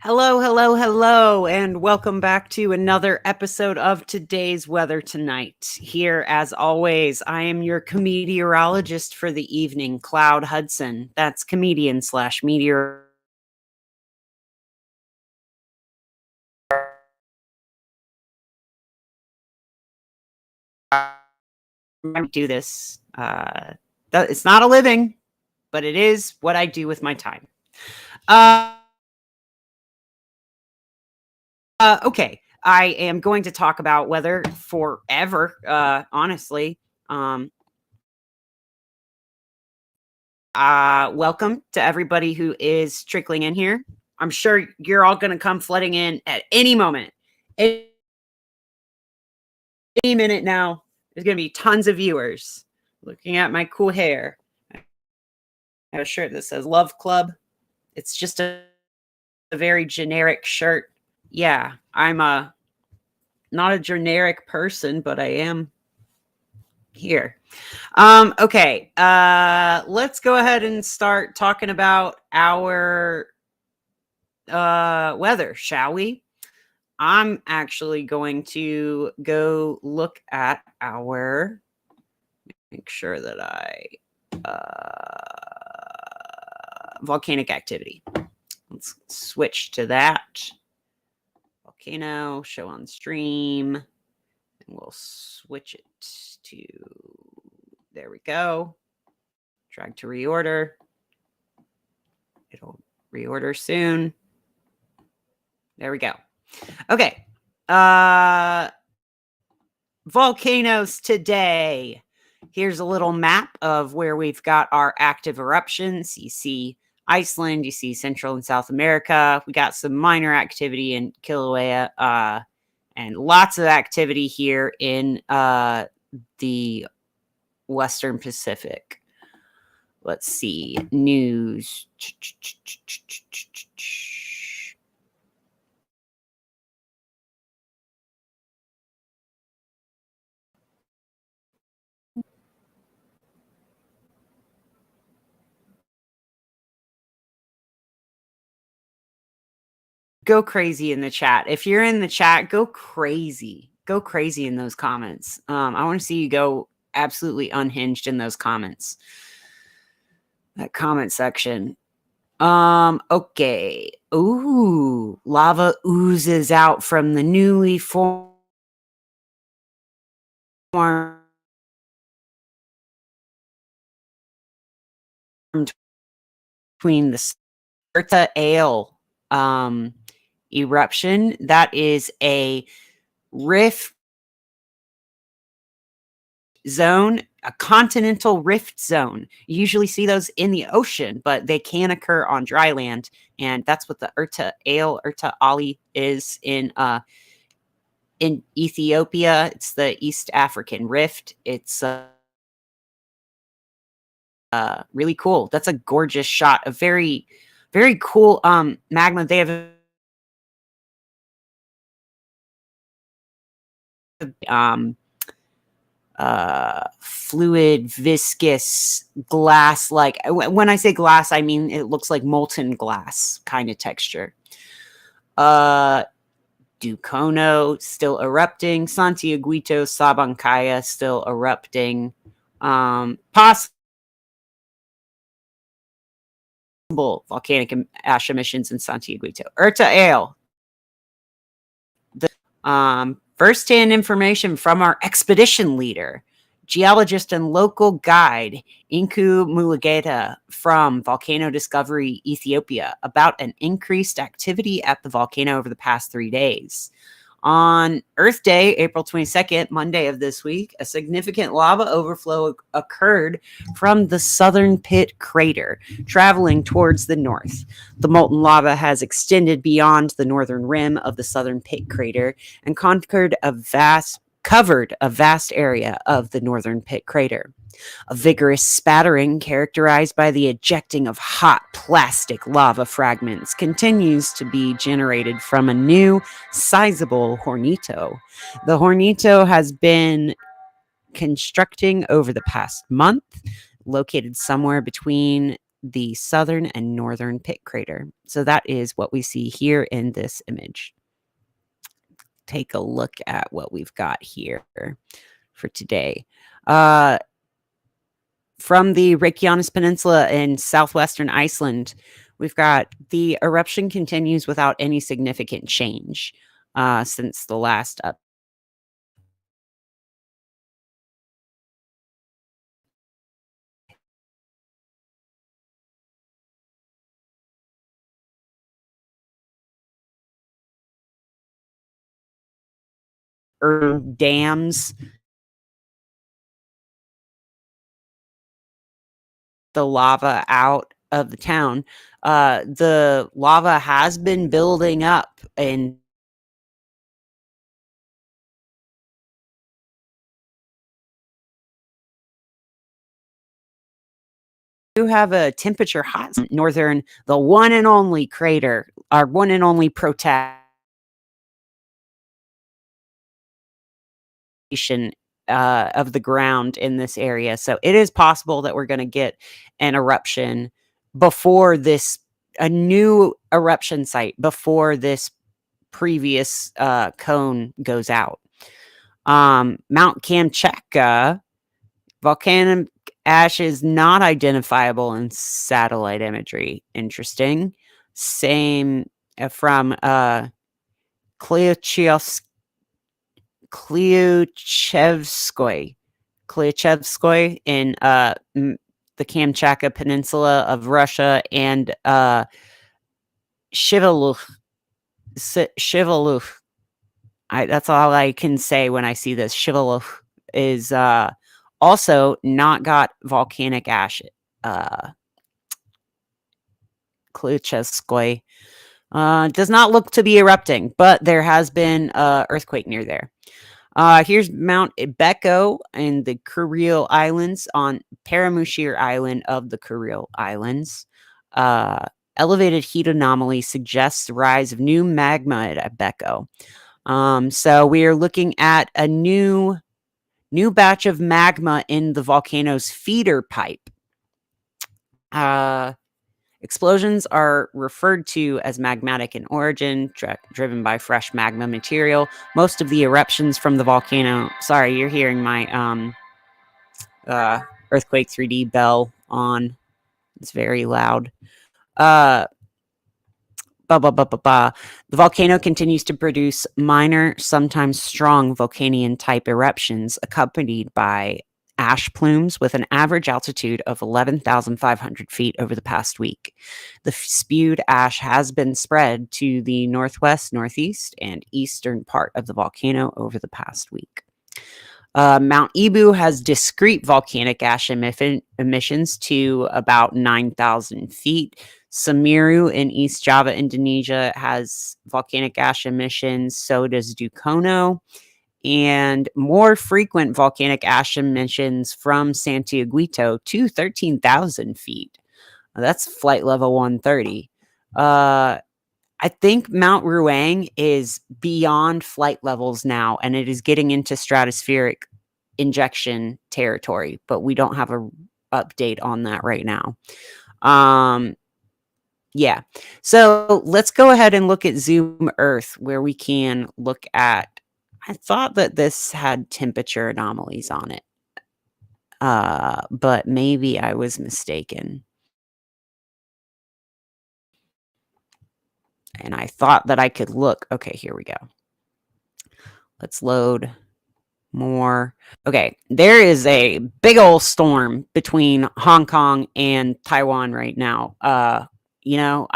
Hello, hello, hello, and welcome back to another episode of Today's Weather Tonight. Here, as always, I am your meteorologist for the evening, Cloud Hudson. That's comedian slash meteor. I do this. It's not a living, but it is what I do with my time. Okay, I am going to talk about weather forever, honestly. Welcome to everybody who is trickling in here. I'm sure you're all going to come flooding in at any moment. Any minute now, there's going to be tons of viewers looking at my cool hair. I have a shirt that says Love Club. It's just a very generic shirt. Yeah, I'm not a generic person, but I am here. Okay, let's go ahead and start talking about our weather, shall we? I'm actually going to go look at our, make sure that I, volcanic activity. Let's switch to that. Volcano, show on stream, and we'll switch it to, there we go. Drag to reorder. It'll reorder soon. There we go. Okay. Volcanoes today. Here's a little map of where we've got our active eruptions. You see Iceland, you see Central and South America. We got some minor activity in Kilauea, and lots of activity here in the Western Pacific. Let's see. News. Go crazy in the chat. If you're in the chat, go crazy. Go crazy in those comments. I want to see you go absolutely unhinged in those comments. That comment section. Okay. Ooh, lava oozes out from the newly formed between the Urta Ale eruption. That is a rift zone, a continental rift zone. You usually see those in the ocean, but they can occur on dry land, and that's what the Urta Ali is in Ethiopia. It's the East African Rift. It's really cool. That's a gorgeous shot. A very, very cool magma. They have fluid, viscous, glass. Like when I say glass, I mean it looks like molten glass kind of texture. Ducono still erupting. Santiaguito, Sabancaya still erupting. Possible volcanic ash emissions in Santiaguito. Urta Ale. First-hand information from our expedition leader, geologist and local guide, Inku Mulugeta from Volcano Discovery, Ethiopia, about an increased activity at the volcano over the past 3 days. On Earth Day, April 22nd, Monday of this week, a significant lava overflow occurred from the southern pit crater, traveling towards the north. The molten lava has extended beyond the northern rim of the southern pit crater and covered a vast area of the northern pit crater. A vigorous spattering characterized by the ejecting of hot plastic lava fragments continues to be generated from a new sizable hornito. The hornito has been constructing over the past month, located somewhere between the southern and northern pit crater. So that is what we see here in this image. Take a look at what we've got here for today. From the Reykjanes Peninsula in southwestern Iceland, we've got the eruption continues without any significant change since the last dams the lava out of the town. The lava has been building up and do have a temperature hot northern, the one and only crater, our one and only protection of the ground in this area. So it is possible that we're going to get an eruption before this, a new eruption site before this previous cone goes out. Mount Kamchatka, volcanic ash is not identifiable in satellite imagery. Interesting. Same from Kliuchevskoy in the Kamchatka Peninsula of Russia, and Shivaluch. That's all I can say when I see this. Shivaluch is also not got volcanic ash. Kliuchevskoy does not look to be erupting, but there has been an earthquake near there. Here's Mount Ibeko in the Kuril Islands on Paramushir Island of the Kuril Islands. Elevated heat anomaly suggests the rise of new magma at Ibeko. So we are looking at a new batch of magma in the volcano's feeder pipe. Explosions are referred to as magmatic in origin, driven by fresh magma material. Most of the eruptions from the volcano. Sorry, you're hearing my earthquake 3D bell on. It's very loud. The volcano continues to produce minor, sometimes strong Vulcanian type eruptions, accompanied by ash plumes with an average altitude of 11,500 feet over the past week. The spewed ash has been spread to the northwest, northeast, and eastern part of the volcano over the past week. Mount Ibu has discrete volcanic ash emissions to about 9,000 feet. Semeru in East Java, Indonesia has volcanic ash emissions. So does Dukono. And more frequent volcanic ash emissions from Santiaguito to 13,000 feet. That's flight level 130. I think Mount Ruang is beyond flight levels now, and it is getting into stratospheric injection territory, but we don't have an update on that right now. Yeah. So let's go ahead and look at Zoom Earth, where we can look at, I thought that this had temperature anomalies on it, but maybe I was mistaken. And I thought that I could look. Okay, here we go. Let's load more. Okay, there is a big old storm between Hong Kong and Taiwan right now. I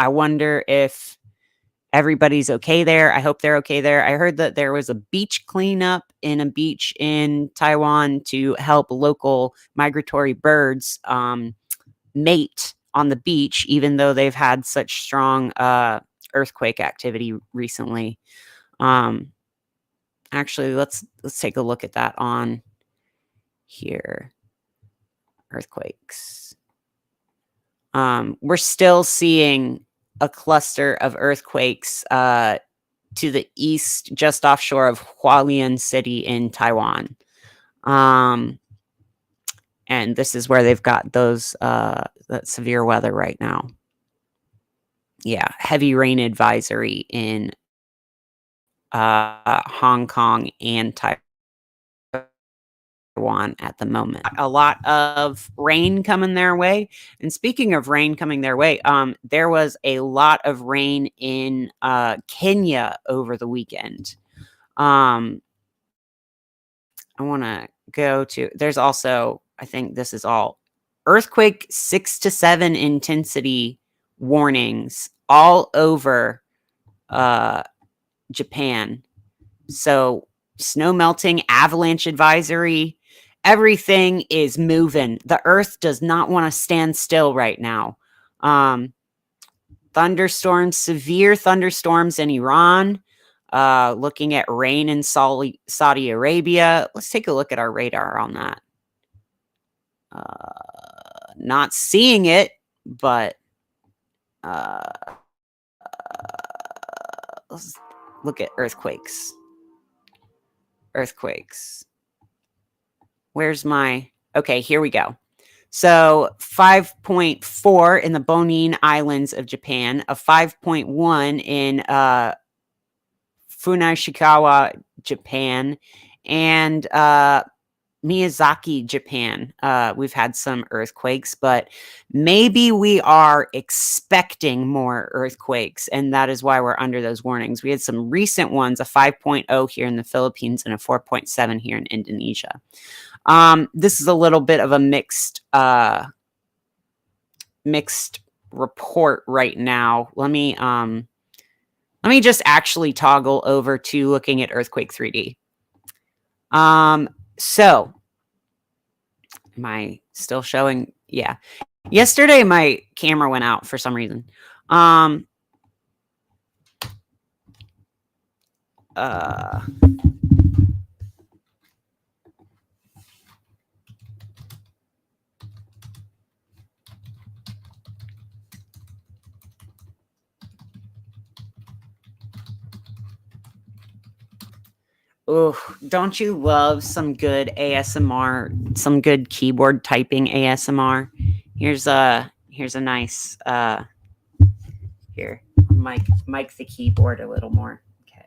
wonder if everybody's okay there. I hope they're okay there. I heard that there was a beach cleanup in a beach in Taiwan to help local migratory birds mate on the beach, even though they've had such strong earthquake activity recently. Actually, let's take a look at that on here. Earthquakes. We're still seeing a cluster of earthquakes to the east, just offshore of Hualien City in Taiwan. And this is where they've got those that severe weather right now. Yeah, heavy rain advisory in Hong Kong and Taiwan at the moment. A lot of rain coming their way. And speaking of rain coming their way, there was a lot of rain in Kenya over the weekend. I want to go to, there's also, I think this is all earthquake 6 to 7 intensity warnings all over Japan. So snow melting, avalanche advisory, everything is moving. The earth does not want to stand still right now. Thunderstorms, severe thunderstorms in Iran. Looking at rain in Saudi Arabia. Let's take a look at our radar on that. Not seeing it, but let's look at earthquakes. Earthquakes. Where's my... Okay, here we go. So 5.4 in the Bonin Islands of Japan, a 5.1 in Funashikawa, Japan, and Miyazaki, Japan. We've had some earthquakes, but maybe we are expecting more earthquakes, and that is why we're under those warnings. We had some recent ones, a 5.0 here in the Philippines and a 4.7 here in Indonesia. This is a little bit of a mixed report right now. Let me just actually toggle over to looking at Earthquake 3D. So am I still showing? Yeah. Yesterday my camera went out for some reason. Oh, don't you love some good ASMR, some good keyboard typing ASMR? Here's a nice here. Mic the keyboard a little more. Okay.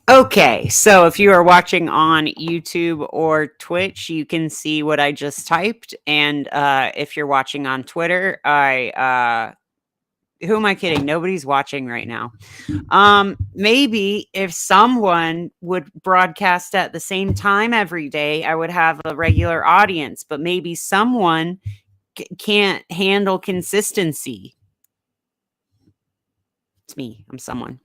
Okay, so if you are watching on YouTube or Twitch, you can see what I just typed. And if you're watching on Twitter, who am I kidding? Nobody's watching right now. Maybe if someone would broadcast at the same time every day, I would have a regular audience. But maybe someone can't handle consistency. It's me. I'm someone.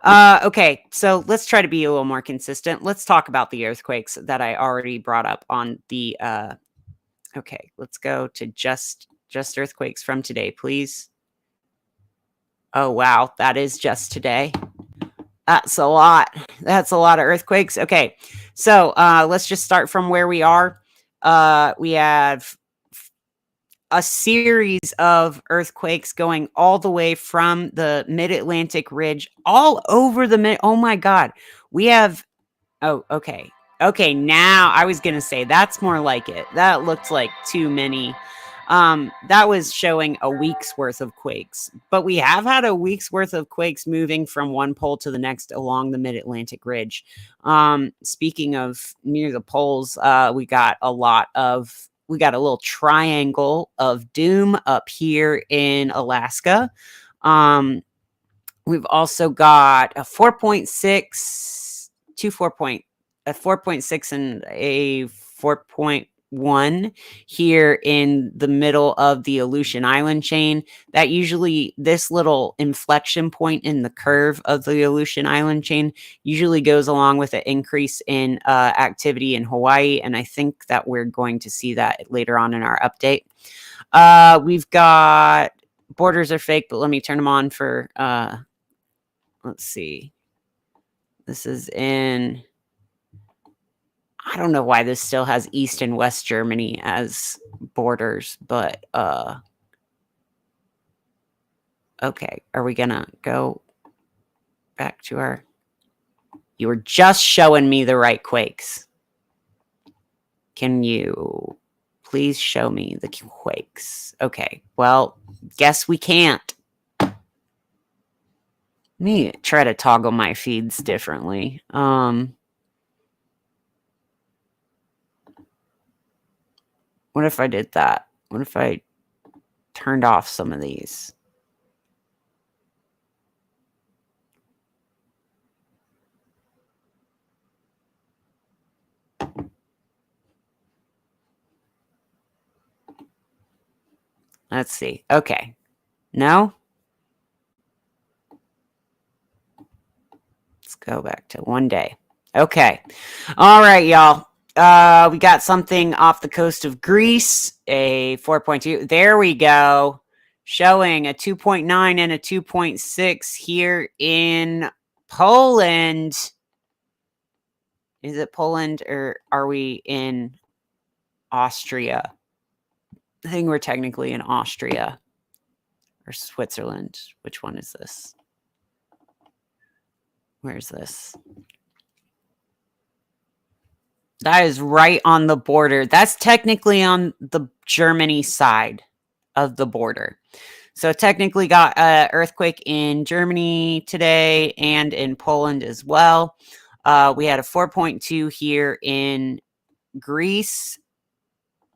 Okay, so let's try to be a little more consistent. Let's talk about the earthquakes that I already brought up on the... okay, let's go to just earthquakes from today, please. Oh, wow, that is just today. That's a lot. That's a lot of earthquakes. Okay, so let's just start from where we are. We have a series of earthquakes going all the way from the mid-Atlantic ridge all over the oh my God. We have, oh, okay. Okay, now I was going to say that's more like it. That looked like too many. That was showing a week's worth of quakes, but we have had a week's worth of quakes moving from one pole to the next along the mid-Atlantic ridge. Speaking of near the poles, we got a little triangle of doom up here in Alaska. We've also got a 4.6, a 4.6 and a 4.1 here in the middle of the Aleutian Island chain. That usually, this little inflection point in the curve of the Aleutian Island chain usually goes along with an increase in activity in Hawaii. And I think that we're going to see that later on in our update. We've got borders are fake, but let me turn them on for, let's see. This is in, I don't know why this still has East and West Germany as borders, but okay. Are we gonna go back to our, you were just showing me the right quakes. Can you please show me the quakes? Okay, well, guess we can't. Let me try to toggle my feeds differently. What if I did that? What if I turned off some of these? Let's see. Okay. No? Let's go back to one day. Okay. All right, y'all. We got something off the coast of Greece, a 4.2. There we go. Showing a 2.9 and a 2.6 here in Poland. Is it Poland or are we in Austria? I think we're technically in Austria or Switzerland. Which one is this? Where's this? That is right on the border. That's technically on the Germany side of the border. So technically got an earthquake in Germany today and in Poland as well. We had a 4.2 here in Greece.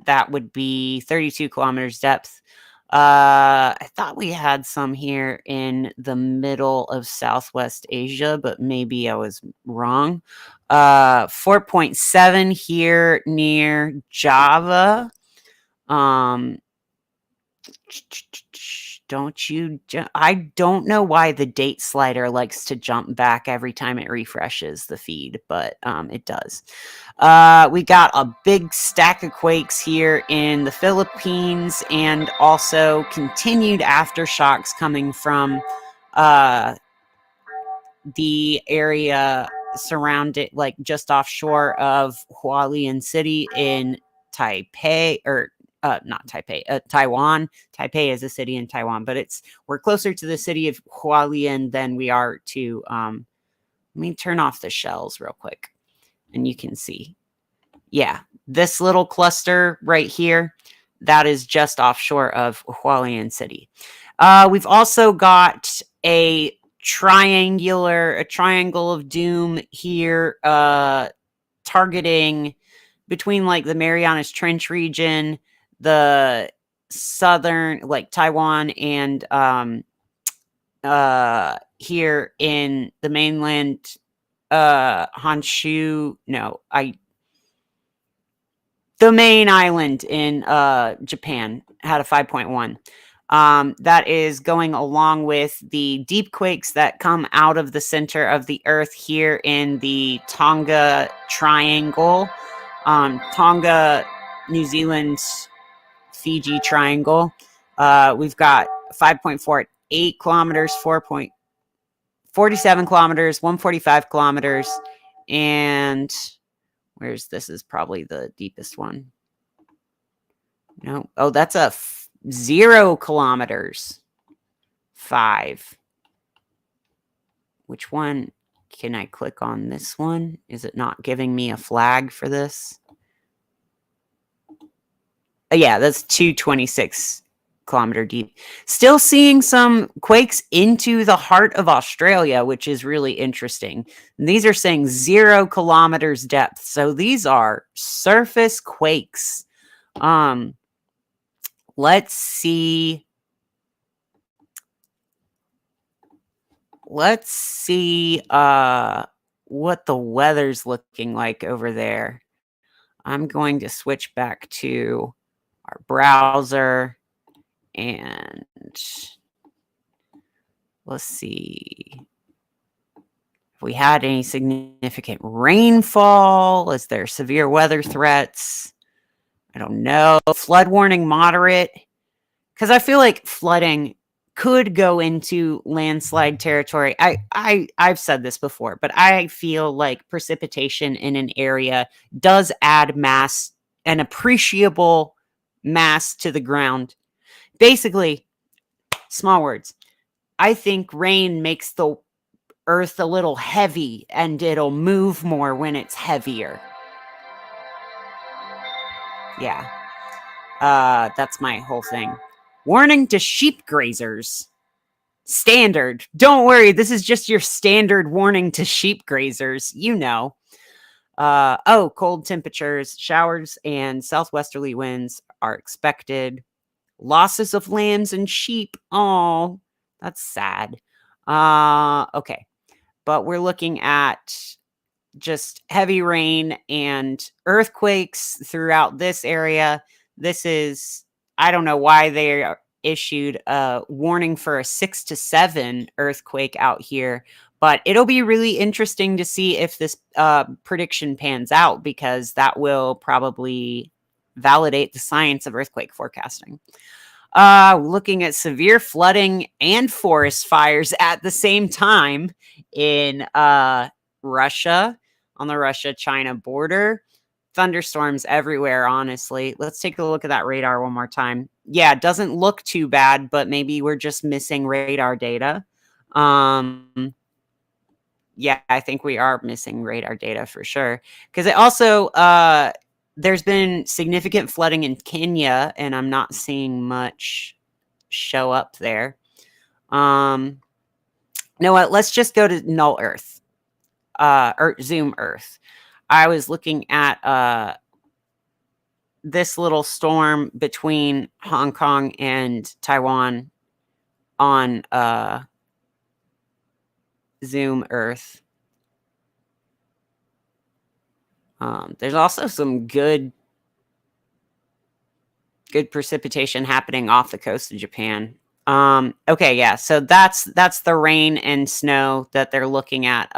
That would be 32 kilometers depth. I thought we had some here in the middle of Southwest Asia, but maybe I was wrong. 4.7 here near Java. I don't know why the date slider likes to jump back every time it refreshes the feed, but it does. We got a big stack of quakes here in the Philippines and also continued aftershocks coming from the area surrounded, like just offshore of Hualien City in Taipei, or not Taipei, Taiwan. Taipei is a city in Taiwan, but we're closer to the city of Hualien than we are to, let me turn off the shells real quick and you can see. Yeah, this little cluster right here, that is just offshore of Hualien City. We've also got a triangle of doom here, targeting between like the Marianas Trench region, the southern, like Taiwan, and here in the mainland, Honshu. No, the main island in Japan had a 5.1. That is going along with the deep quakes that come out of the center of the earth here in the Tonga Triangle. Tonga, New Zealand, Fiji Triangle. We've got 5.48 kilometers, 4.47 kilometers, 145 kilometers, and where's this is probably the deepest one. No. Oh, that's a 0 kilometers. 5. Which one? Can I click on this one? Is it not giving me a flag for this? Yeah, that's 226 kilometer deep. Still seeing some quakes into the heart of Australia, which is really interesting. And these are saying 0 kilometers depth. So these are surface quakes. Um, let's see. Let's see what the weather's looking like over there. I'm going to switch back to our browser and let's see if we had any significant rainfall. Is there severe weather threats? I don't know. Flood warning moderate. Because I feel like flooding could go into landslide territory. I've said this before, but I feel like precipitation in an area does add mass, an appreciable mass to the ground. Basically, small words. I think rain makes the earth a little heavy and it'll move more when it's heavier. Yeah. That's my whole thing. Warning to sheep grazers. Standard. Don't worry, this is just your standard warning to sheep grazers. You know. Cold temperatures, showers, and southwesterly winds are expected. Losses of lambs and sheep. Oh, that's sad. Okay. But we're looking at just heavy rain and earthquakes throughout this area. This is, I don't know why they issued a warning for a 6 to 7 earthquake out here, but it'll be really interesting to see if this prediction pans out, because that will probably validate the science of earthquake forecasting. Looking at severe flooding and forest fires at the same time in Russia, on the Russia-China border. Thunderstorms everywhere, honestly. Let's take a look at that radar one more time. Yeah, it doesn't look too bad, but maybe we're just missing radar data. Yeah, I think we are missing radar data for sure. Because it also, there's been significant flooding in Kenya, and I'm not seeing much show up there. You know what? Let's just go to null Earth, or zoom Earth. I was looking at this little storm between Hong Kong and Taiwan on zoom Earth. There's also some good precipitation happening off the coast of Japan. Okay, yeah. So that's the rain and snow that they're looking at.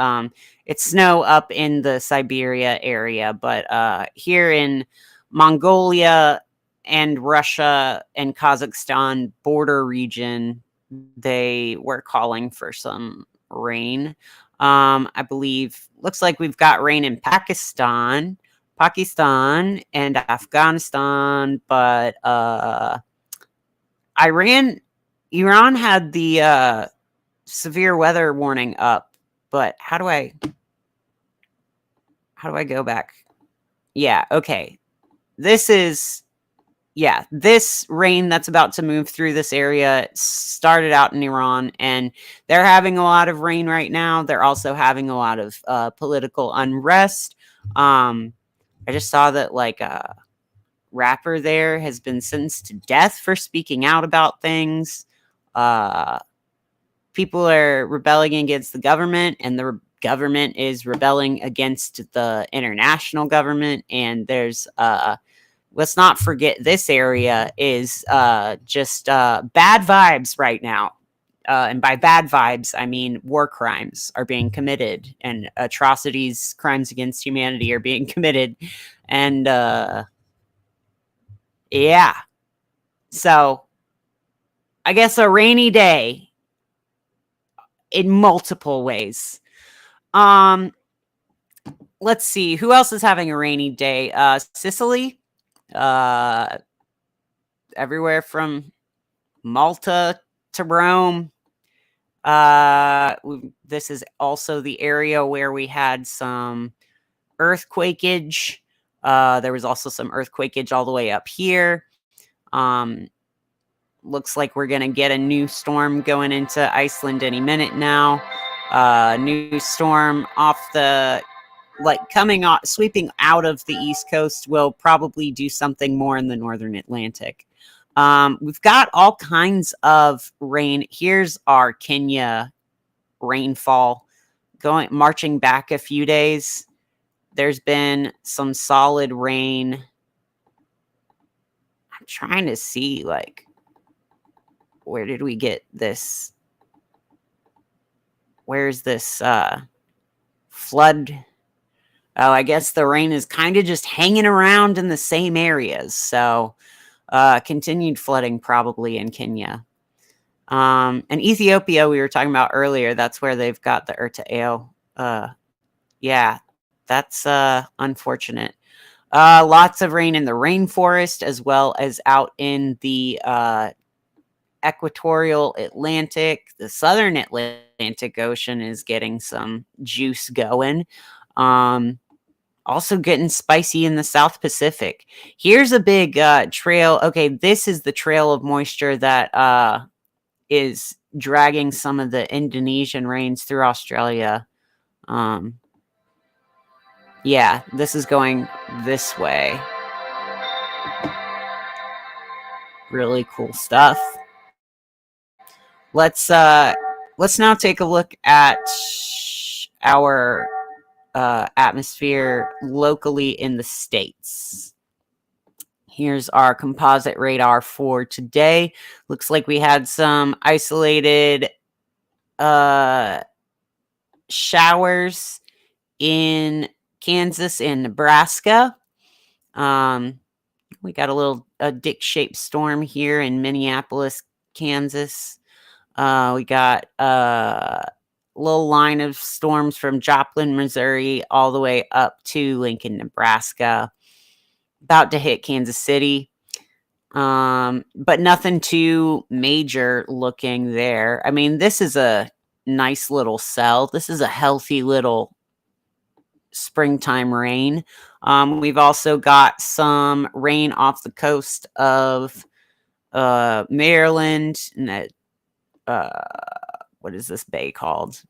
It's snow up in the Siberia area, but here in Mongolia and Russia and Kazakhstan border region, they were calling for some rain. I believe looks like we've got rain in Pakistan and Afghanistan, but Iran had the severe weather warning up. But how do I go back? Yeah, okay. This rain that's about to move through this area started out in Iran, and they're having a lot of rain right now. They're also having a lot of political unrest. I just saw that like a rapper there has been sentenced to death for speaking out about things. People are rebelling against the government, and the government is rebelling against the international government. And there's let's not forget, this area is just bad vibes right now. And by bad vibes, I mean war crimes are being committed, and atrocities, crimes against humanity are being committed. And yeah. So I guess a rainy day in multiple ways. Let's see. Who else is having a rainy day? Sicily. Everywhere from Malta to Rome. This is also the area where we had some earthquakeage. There was also some earthquakeage all the way up here. Looks like we're going to get a new storm going into Iceland any minute now. New storm off the, sweeping out of the East Coast will probably do something more in the Northern Atlantic. We've got all kinds of rain. Here's our Kenya rainfall marching back a few days. There's been some solid rain. I'm trying to see, where did we get this? Where's this flood? Oh, I guess the rain is kind of just hanging around in the same areas. So continued flooding probably in Kenya. And Ethiopia, we were talking about earlier, that's where they've got the Urta Ale. Yeah, that's unfortunate. Lots of rain in the rainforest as well as out in the equatorial Atlantic. The southern Atlantic Ocean is getting some juice going. Also getting spicy in the South Pacific. Here's a big trail. Okay, this is the trail of moisture that is dragging some of the Indonesian rains through Australia. Yeah, this is going this way. Really cool stuff. Let's now take a look at our atmosphere locally in the States. Here's our composite radar for today. Looks like we had some isolated showers in Kansas and Nebraska. We got a dick-shaped storm here in Minneapolis, Kansas. We got a little line of storms from Joplin, Missouri, all the way up to Lincoln, Nebraska. About to hit Kansas City. But nothing too major looking there. I mean, this is a nice little cell. This is a healthy little springtime rain. We've also got some rain off the coast of Maryland. And what is this bay called?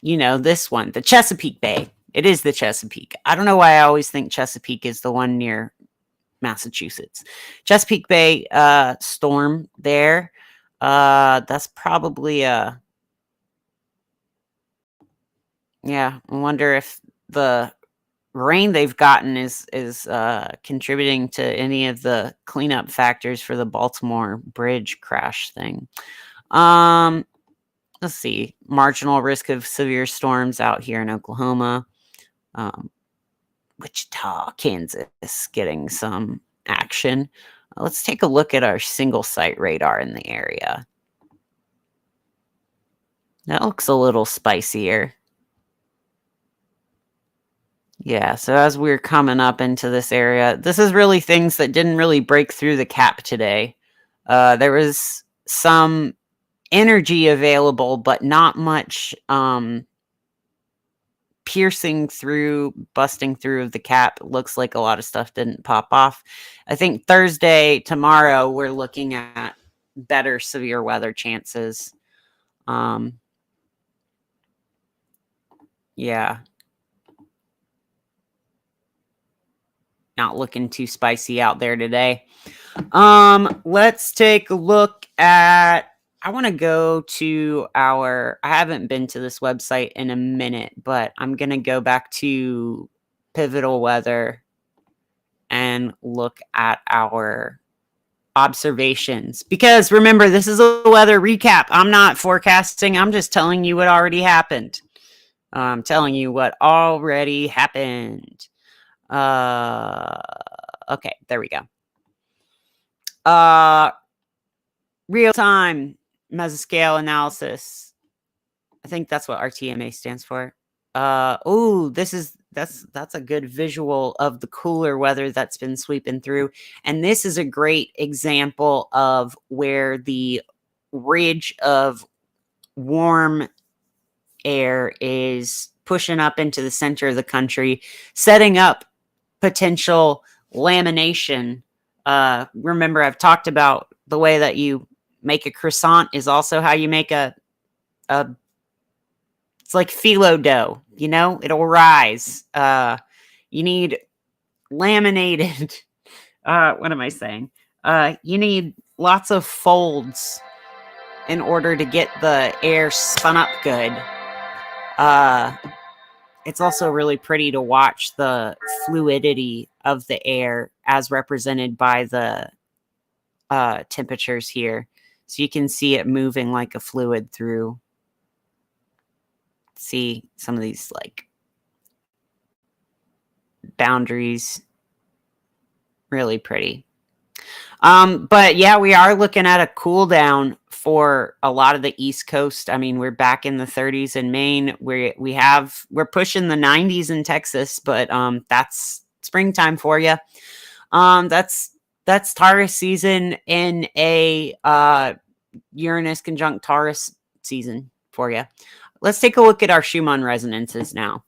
You know, this one, the Chesapeake Bay. It is the Chesapeake. I don't know why I always think Chesapeake is the one near Massachusetts. Chesapeake Bay storm there. That's probably yeah, I wonder if the rain they've gotten is contributing to any of the cleanup factors for the Baltimore bridge crash thing. Let's see. Marginal risk of severe storms out here in Oklahoma. Wichita, Kansas, getting some action. Let's take a look at our single site radar in the area. That looks a little spicier. Yeah, so as we're coming up into this area, this is really things that didn't really break through the cap today. There was some energy available, but not much piercing through, busting through of the cap. It looks like a lot of stuff didn't pop off. I think Thursday, tomorrow, we're looking at better severe weather chances. Yeah. Not looking too spicy out there today. Let's take a look at, I want to go to I haven't been to this website in a minute, but I'm going to go back to Pivotal Weather and look at our observations. Because remember, this is a weather recap. I'm not forecasting. I'm just telling you what already happened. I'm telling you what already happened. Okay, there we go. Real-time mesoscale analysis. I think that's what RTMA stands for. That's a good visual of the cooler weather that's been sweeping through. And this is a great example of where the ridge of warm air is pushing up into the center of the country, setting up potential lamination Remember, I've talked about the way that you make a croissant is also how you make a it's like phyllo dough, you know, it'll rise. You need laminated, what am I saying? You need lots of folds in order to get the air spun up good. It's also really pretty to watch the fluidity of the air as represented by the temperatures here. So you can see it moving like a fluid through. See some of these like boundaries. Really pretty. But yeah, we are looking at a cool down for a lot of the East Coast. I mean, we're back in the 30s in Maine. We're pushing the 90s in Texas, but that's springtime for you. That's Taurus season in a Uranus conjunct Taurus season for you. Let's take a look at our Schumann resonances now.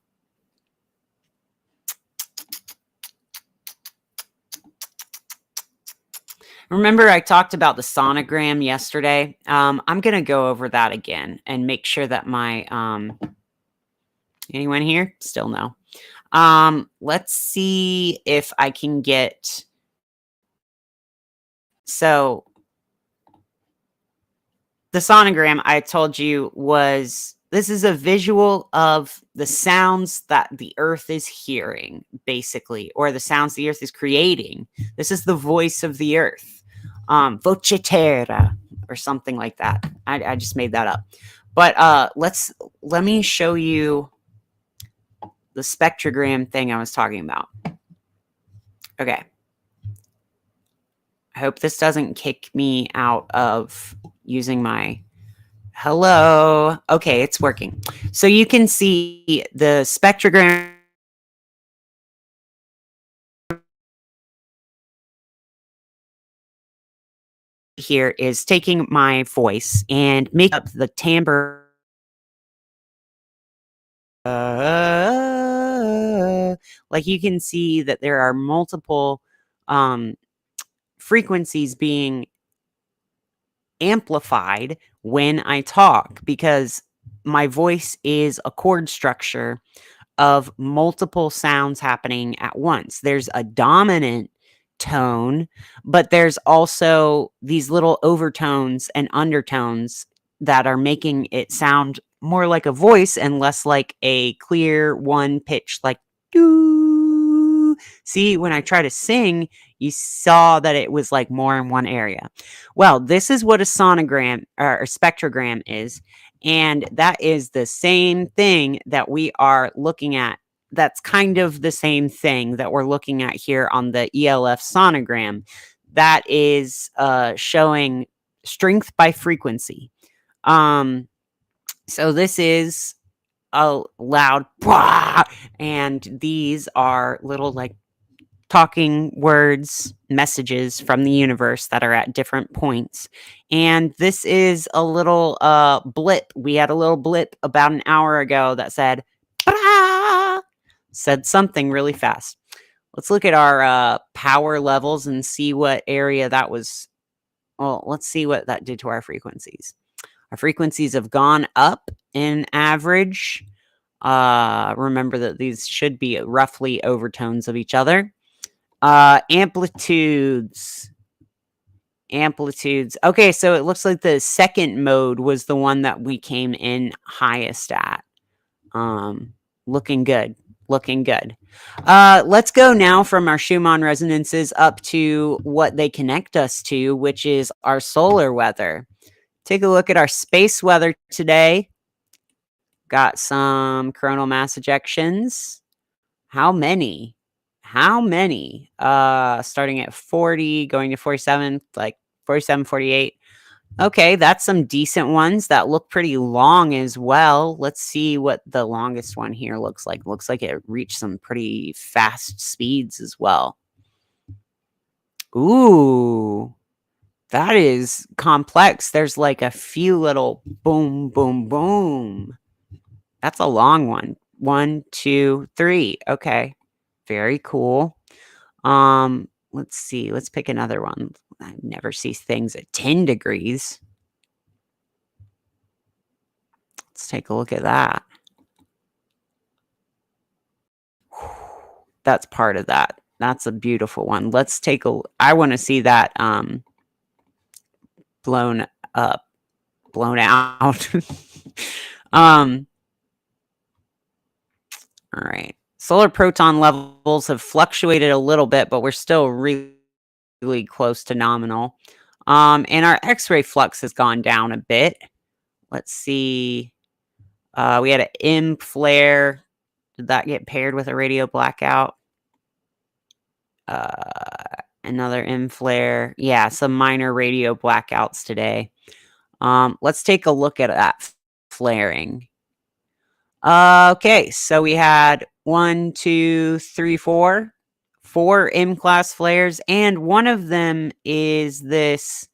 Remember, I talked about the sonogram yesterday. I'm going to go over that again and make sure that my anyone here? Still no. Let's see if I can get. So the sonogram I told you this is a visual of the sounds that the earth is hearing, basically, or the sounds the earth is creating. This is the voice of the earth. Voce terra or something like that. I just made that up. But let me show you the spectrogram thing I was talking about. Okay. I hope this doesn't kick me out of using my hello. Okay, it's working. So you can see the spectrogram here is taking my voice and make up the timbre. Like you can see that there are multiple frequencies being amplified when I talk because my voice is a chord structure of multiple sounds happening at once. There's a dominant tone, but there's also these little overtones and undertones that are making it sound more like a voice and less like a clear one pitch, like doo. See, when I try to sing, you saw that it was like more in one area. Well, this is what a sonogram or a spectrogram is. And that is the same thing that we are looking at. That's kind of the same thing that we're looking at here on the ELF sonogram. That is showing strength by frequency. So this is a loud, and these are little like talking words, messages from the universe that are at different points. And this is a little blip. We had a little blip about an hour ago that said something really fast. Let's look at our power levels and see what area that was. Well, let's see what that did to our frequencies. Our frequencies have gone up in average. Remember that these should be roughly overtones of each other. Amplitudes. Okay, so it looks like the second mode was the one that we came in highest at. Looking good. Let's go now from our Schumann resonances up to what they connect us to, which is our solar weather. Take a look at our space weather today. Got some coronal mass ejections. How many? Starting at 40, going to 47, like 47, 48. Okay, that's some decent ones that look pretty long as well. Let's see what the longest one here looks like. Looks like it reached some pretty fast speeds as well. Ooh, that is complex. There's like a few little boom, boom, boom. That's a long one. 1, 2, 3. Okay. Very cool. let's see. Let's pick another one. I never see things at 10 degrees. Let's take a look at that. That's part of that. That's a beautiful one. Let's take I want to see that blown up, blown out. All right. Solar proton levels have fluctuated a little bit, but we're still really, really close to nominal. And our X-ray flux has gone down a bit. Let's see. We had an M flare. Did that get paired with a radio blackout? Another M flare. Yeah, some minor radio blackouts today. Let's take a look at that flaring. Okay, so we had 1, 2, 3, 4 M-class flares, and one of them is this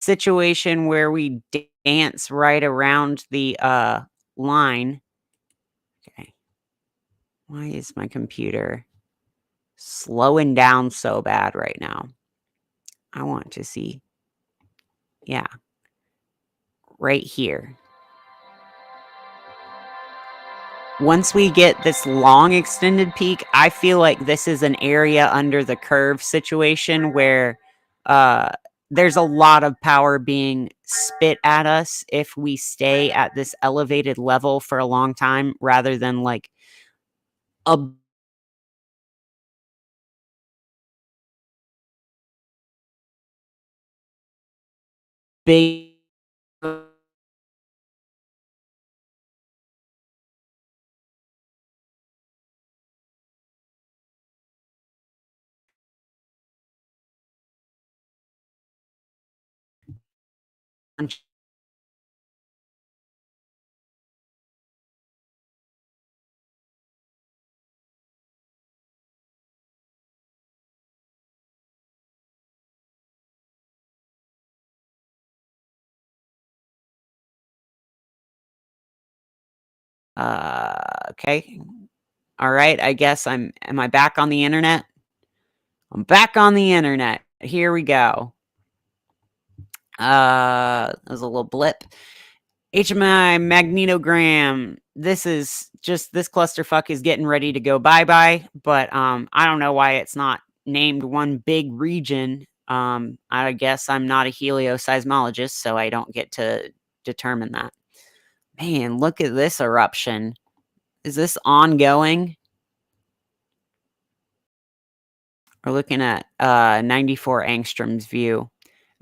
situation where we dance right around the line. Okay. Why is my computer slowing down so bad right now? I want to see. Yeah. Right here. Once we get this long extended peak, I feel like this is an area under the curve situation where there's a lot of power being spit at us if we stay at this elevated level for a long time rather than like a big okay. All right, I guess am I back on the internet? I'm back on the internet. Here we go. There's a little blip. HMI magnetogram. This is just this clusterfuck is getting ready to go bye-bye, but I don't know why it's not named one big region. I guess I'm not a helioseismologist, so I don't get to determine that. Man, look at this eruption. Is this ongoing? We're looking at 94 angstroms view.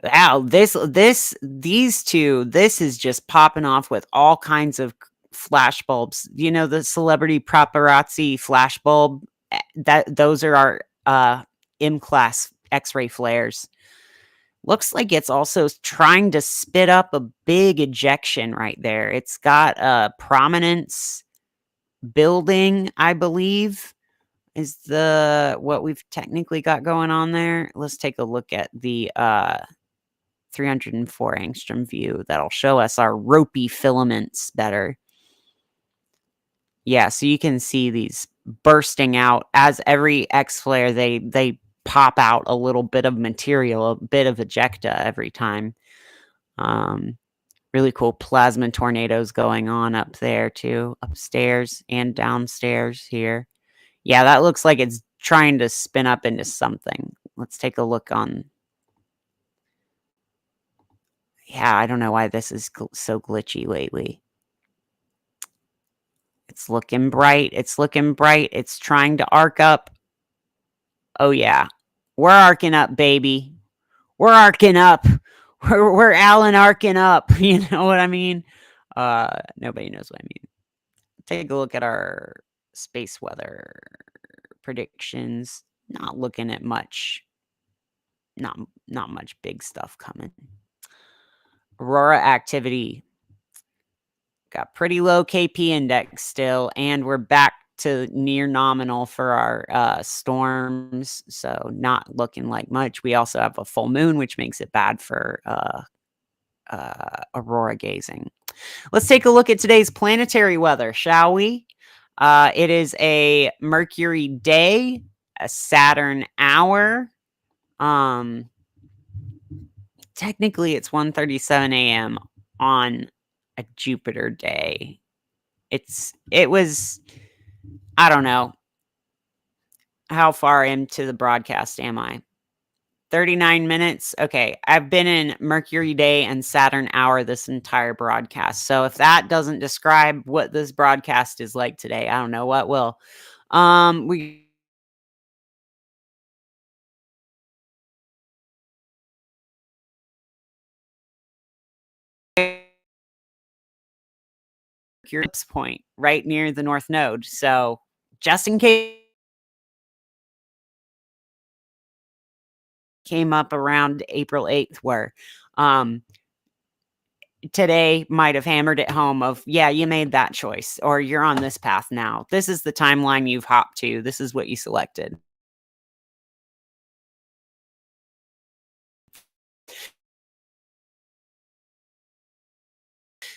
Wow, these two, this is just popping off with all kinds of flash bulbs. You know, the celebrity paparazzi flash bulb, those are our M-class X-ray flares. Looks like it's also trying to spit up a big ejection right there. It's got a prominence building, I believe, is what we've technically got going on there. Let's take a look at the 304 angstrom view. That'll show us our ropey filaments better. Yeah, so you can see these bursting out as every X flare. They pop out a little bit of material, a bit of ejecta every time. Really cool plasma tornadoes going on up there too, upstairs and downstairs here. Yeah, that looks like it's trying to spin up into something. Let's take a look on. Yeah, I don't know why this is so glitchy lately. It's looking bright. It's looking bright. It's trying to arc up. Oh, yeah. We're arcing up, baby. We're arcing up. We're Alan arcing up. You know what I mean? Nobody knows what I mean. Take a look at our space weather predictions. Not looking at much. Not much big stuff coming. Aurora activity. Got pretty low KP index still, and we're back to near nominal for our storms, so not looking like much. We also have a full moon, which makes it bad for aurora gazing. Let's take a look at today's planetary weather, shall we? It is a Mercury day. a Saturn hour. Technically it's 1:37 a.m. on a Jupiter day. It was, I don't know. How far into the broadcast am I? 39 minutes. Okay. I've been in Mercury day and Saturn hour this entire broadcast. So if that doesn't describe what this broadcast is like today, I don't know what will. We Mercury's point right near the North Node. So just in case came up around April 8th, where today might have hammered it home of, yeah, you made that choice, or you're on this path now. This is the timeline you've hopped to. This is what you selected.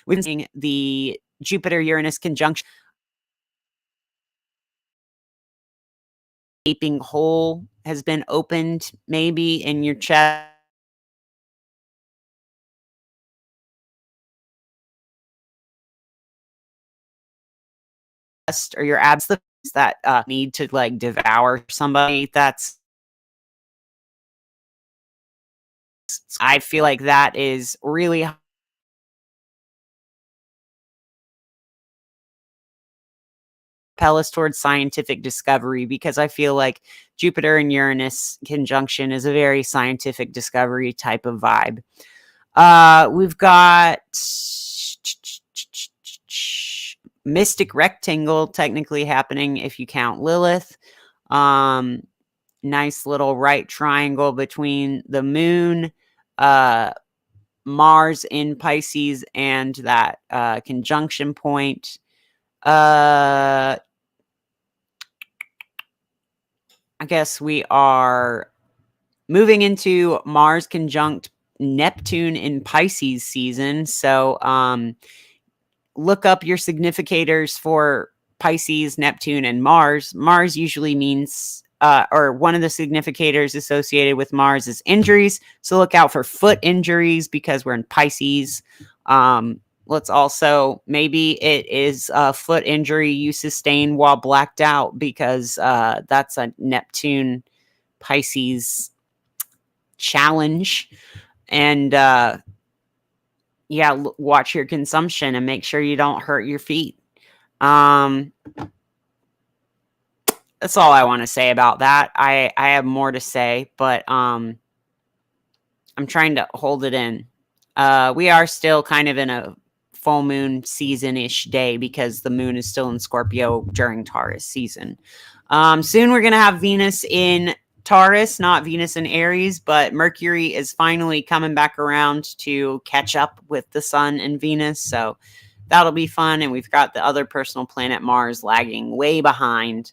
We've been seeing the Jupiter-Uranus conjunction. Gaping hole has been opened, maybe in your chest or your abs that need to like devour somebody. I feel like that is really propel us towards scientific discovery, because I feel like Jupiter and Uranus conjunction is a very scientific discovery type of vibe. We've got Mystic Rectangle technically happening if you count Lilith. Nice little right triangle between the moon, Mars in Pisces, and that conjunction point. I guess we are moving into Mars conjunct Neptune in Pisces season. So look up your significators for Pisces, Neptune, and Mars. Mars usually means, or one of the significators associated with Mars is injuries. So look out for foot injuries because we're in Pisces. Let's also, maybe it is a foot injury you sustain while blacked out, because that's a Neptune Pisces challenge. And yeah, watch your consumption and make sure you don't hurt your feet. That's all I want to say about that. I have more to say, but I'm trying to hold it in. We are still kind of in a full moon season-ish day because the moon is still in Scorpio during Taurus season. Soon we're going to have Venus in Taurus, not Venus in Aries, but Mercury is finally coming back around to catch up with the sun and Venus. So that'll be fun. And we've got the other personal planet Mars lagging way behind.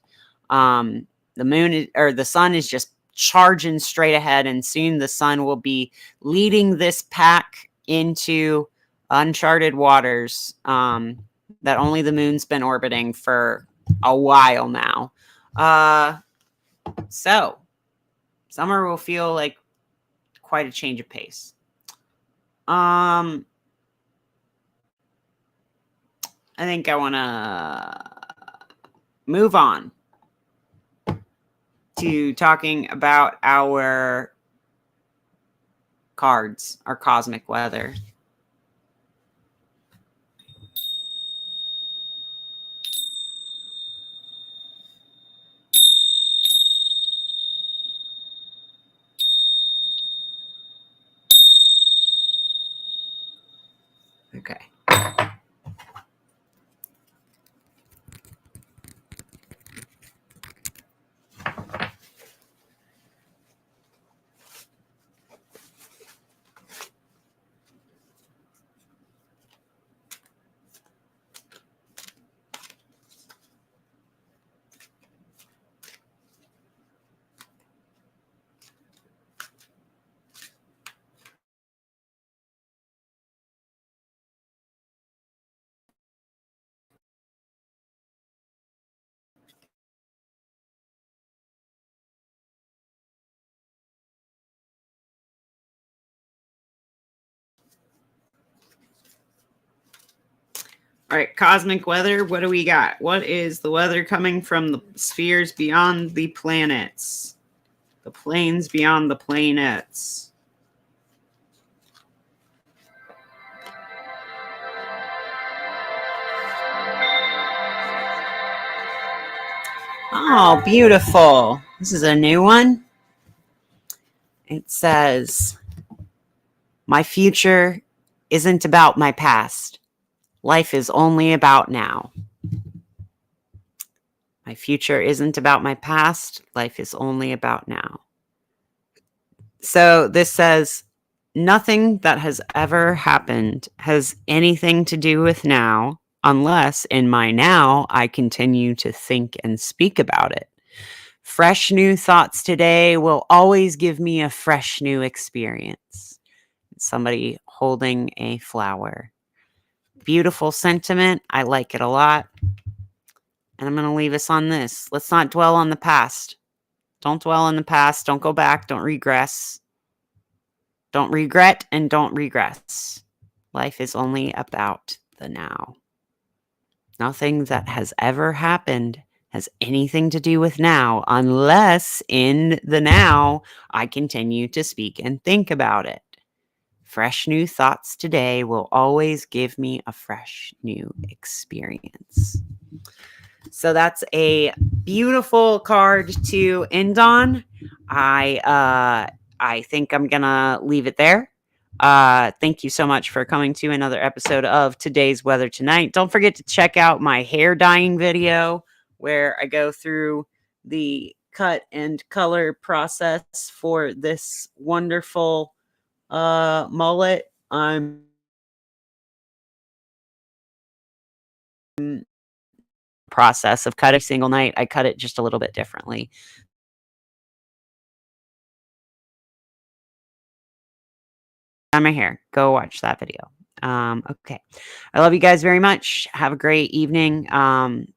The moon or the sun is just charging straight ahead, and soon the sun will be leading this pack into uncharted waters that only the moon's been orbiting for a while now. So summer will feel like quite a change of pace. I think I want to move on to talking about our cards, our cosmic weather. Okay. All right, cosmic weather. What do we got? What is the weather coming from the spheres beyond the planets? The planes beyond the planets. Oh, beautiful. This is a new one. It says, my future isn't about my past. Life is only about now. My future isn't about my past. Life is only about now. So this says, nothing that has ever happened has anything to do with now, unless in my now I continue to think and speak about it. Fresh new thoughts today will always give me a fresh new experience. Somebody holding a flower. Beautiful sentiment. I like it a lot. And I'm going to leave us on this. Let's not dwell on the past. Don't dwell on the past. Don't go back. Don't regress. Don't regret and don't regress. Life is only about the now. Nothing that has ever happened has anything to do with now, unless in the now I continue to speak and think about it. Fresh new thoughts today will always give me a fresh new experience. So that's a beautiful card to end on. I think I'm gonna leave it there. Thank you so much for coming to another episode of Today's Weather Tonight. Don't forget to check out my hair dyeing video where I go through the cut and color process for this wonderful mullet. I'm process of cutting single night. I cut it just a little bit differently. On my hair. Go watch that video. Okay. I love you guys very much. Have a great evening. Bye.